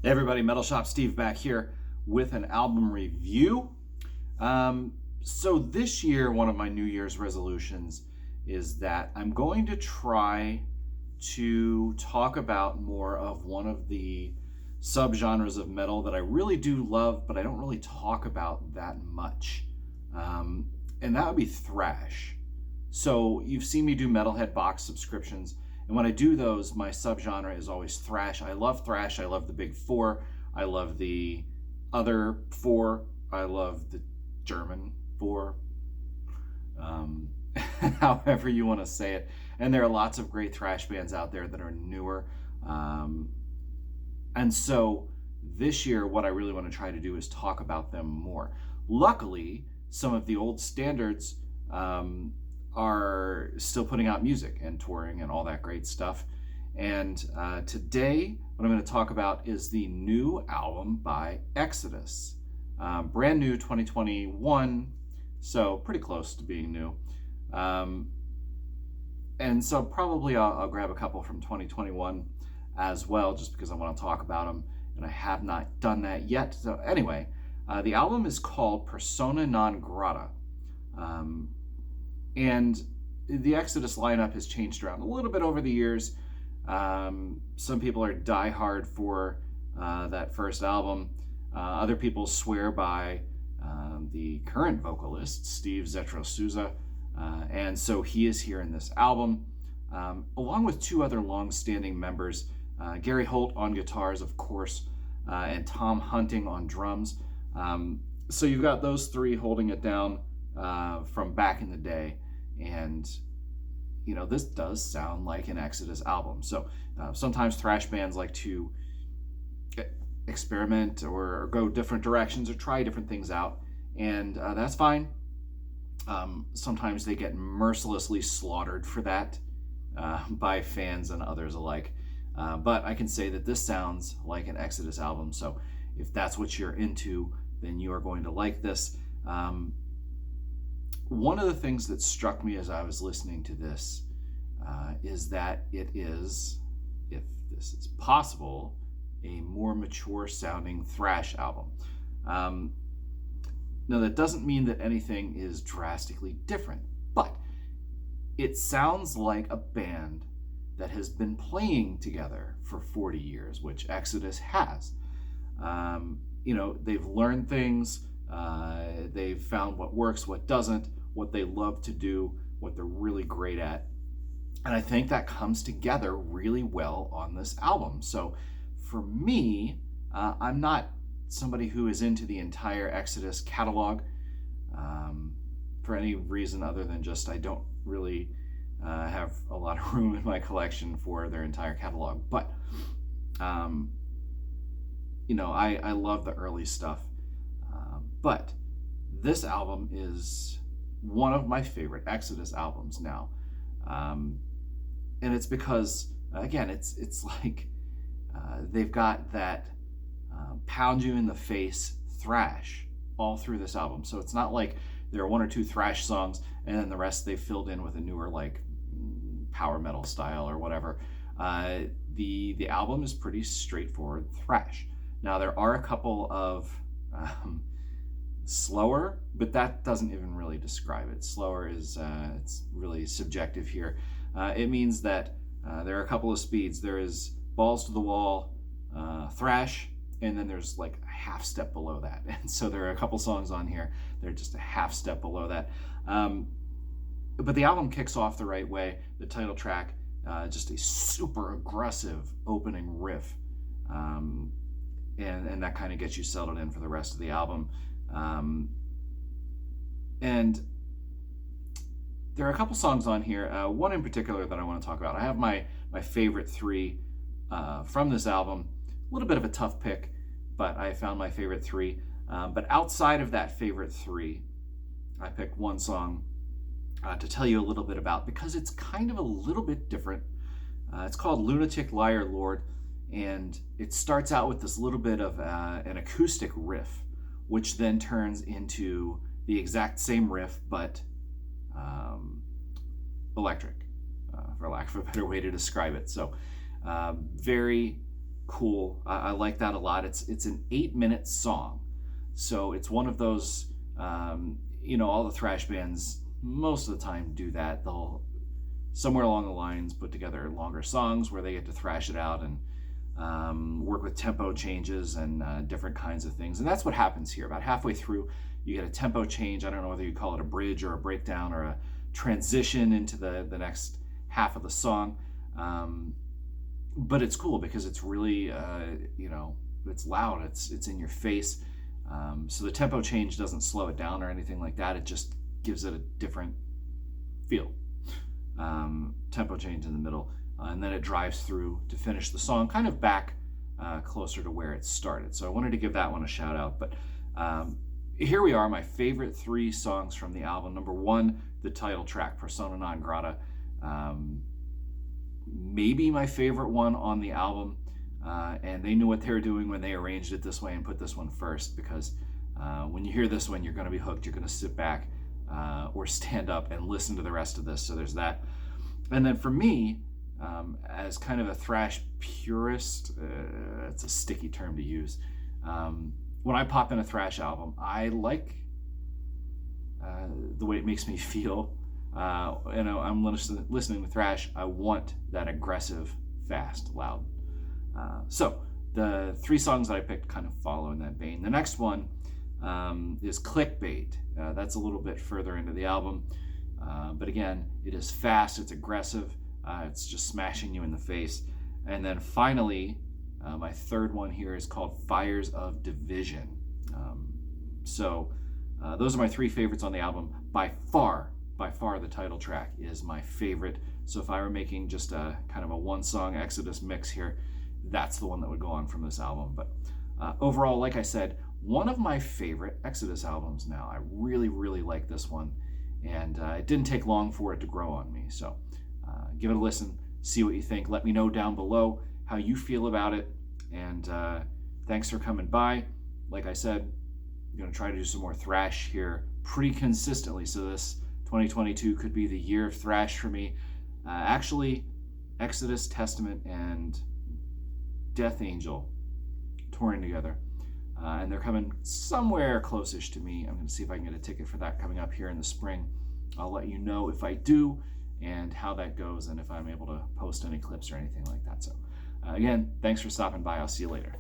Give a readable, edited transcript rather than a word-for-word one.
Hey everybody, Metal Shop Steve back here with an album review. So this year, one of my New Year's resolutions is that I'm going to try to talk about more of one of the subgenres of metal that I really do love, but I don't really talk about that much. And that would be thrash. So you've seen me do Metalhead box subscriptions, and when I do those, my subgenre is always thrash. I love thrash. I love the big four. I love the other four. I love the German four. However you want to say it. And there are lots of great thrash bands out there that are newer. And so this year, what I really want to try to do is talk about them more. Luckily, some of the old standards are still putting out music and touring and all that great stuff. And today, what I'm going to talk about is the new album by Exodus. Brand new 2021, so pretty close to being new. And so probably I'll grab a couple from 2021 as well, just because I want to talk about them, and I have not done that yet. So anyway, the album is called Persona Non Grata. And the Exodus lineup has changed around a little bit over the years. Some people are diehard for that first album. Other people swear by the current vocalist, Steve Zetro Souza. And so he is here in this album, along with two other long-standing members, Gary Holt on guitars, of course, and Tom Hunting on drums. So you've got those three holding it down from back in the day. And, you know, this does sound like an Exodus album. So sometimes thrash bands like to experiment or go different directions or try different things out. And that's fine. Sometimes they get mercilessly slaughtered for that by fans and others alike. But I can say that this sounds like an Exodus album. So if that's what you're into, then you are going to like this. One of the things that struck me as I was listening to this is that it is, if this is possible, a more mature sounding thrash album. Now, that doesn't mean that anything is drastically different, but it sounds like a band that has been playing together for 40 years, which Exodus has. You know, they've learned things, they've found what works, what doesn't, what they love to do, what they're really great at. And I think that comes together really well on this album. So for me, I'm not somebody who is into the entire Exodus catalog for any reason other than just I don't really have a lot of room in my collection for their entire catalog. But, you know, I love the early stuff. But this album is one of my favorite Exodus albums now. And it's because, again, it's like they've got that pound you in the face thrash all through this album. So it's not like there are one or two thrash songs and then the rest they filled in with a newer like power metal style or whatever. The album is pretty straightforward thrash. Now there are a couple of slower, but that doesn't even really describe it. Slower is it's really subjective here. It means that there are a couple of speeds. There is balls to the wall thrash, and then there's like a half step below that. And so there are a couple songs on here that are just a half step below that. But the album kicks off the right way. The title track, just a super aggressive opening riff, and that kind of gets you settled in for the rest of the album. And there are a couple songs on here, one in particular that I want to talk about. I have my favorite three from this album. A little bit of a tough pick, but I found my favorite three. But outside of that favorite three, I picked one song to tell you a little bit about because it's kind of a little bit different. It's called Lunatic Liar Lord, and it starts out with this little bit of an acoustic riff, which then turns into the exact same riff, but electric, for lack of a better way to describe it. So very cool. I like that a lot. It's an 8-minute song, so it's one of those. All the thrash bands most of the time do that. They'll somewhere along the lines put together longer songs where they get to thrash it out and work with tempo changes and different kinds of things. And that's what happens here. About halfway through, you get a tempo change. I don't know whether you call it a bridge or a breakdown or a transition into the next half of the song. But it's cool because it's really, it's loud. It's in your face. So the tempo change doesn't slow it down or anything like that. It just gives it a different feel. Tempo change in the middle, and then it drives through to finish the song kind of back closer to where it started. So I wanted to give that one a shout out. But here we are, my favorite 3 songs from the album. Number 1, the title track, Persona Non Grata. Maybe my favorite one on the album. And they knew what they were doing when they arranged it this way and put this one first, because when you hear this one, you're going to be hooked. You're going to sit back or stand up and listen to the rest of this. So there's that. And then for me, as kind of a thrash purist, it's a sticky term to use. When I pop in a thrash album, I like the way it makes me feel. I'm listening to thrash. I want that aggressive, fast, loud. So the 3 songs that I picked kind of follow in that vein. The next one is Clickbait. That's a little bit further into the album. But again, it is fast, it's aggressive, it's just smashing you in the face. And then finally, my third one here is called Fires of Division. Those are my 3 favorites on the album. By far, the title track is my favorite. So if I were making just a kind of a 1-song Exodus mix here, that's the one that would go on from this album. But overall, like I said, one of my favorite Exodus albums now. I really, really like this one. And it didn't take long for it to grow on me. So give it a listen, see what you think. Let me know down below how you feel about it. And thanks for coming by. Like I said, I'm going to try to do some more thrash here pretty consistently. So this 2022 could be the year of thrash for me. Actually, Exodus, Testament, and Death Angel touring together. And they're coming somewhere close-ish to me. I'm going to see if I can get a ticket for that coming up here in the spring. I'll let you know if I do and how that goes and if I'm able to post any clips or anything like that. So again, thanks for stopping by. I'll see you later.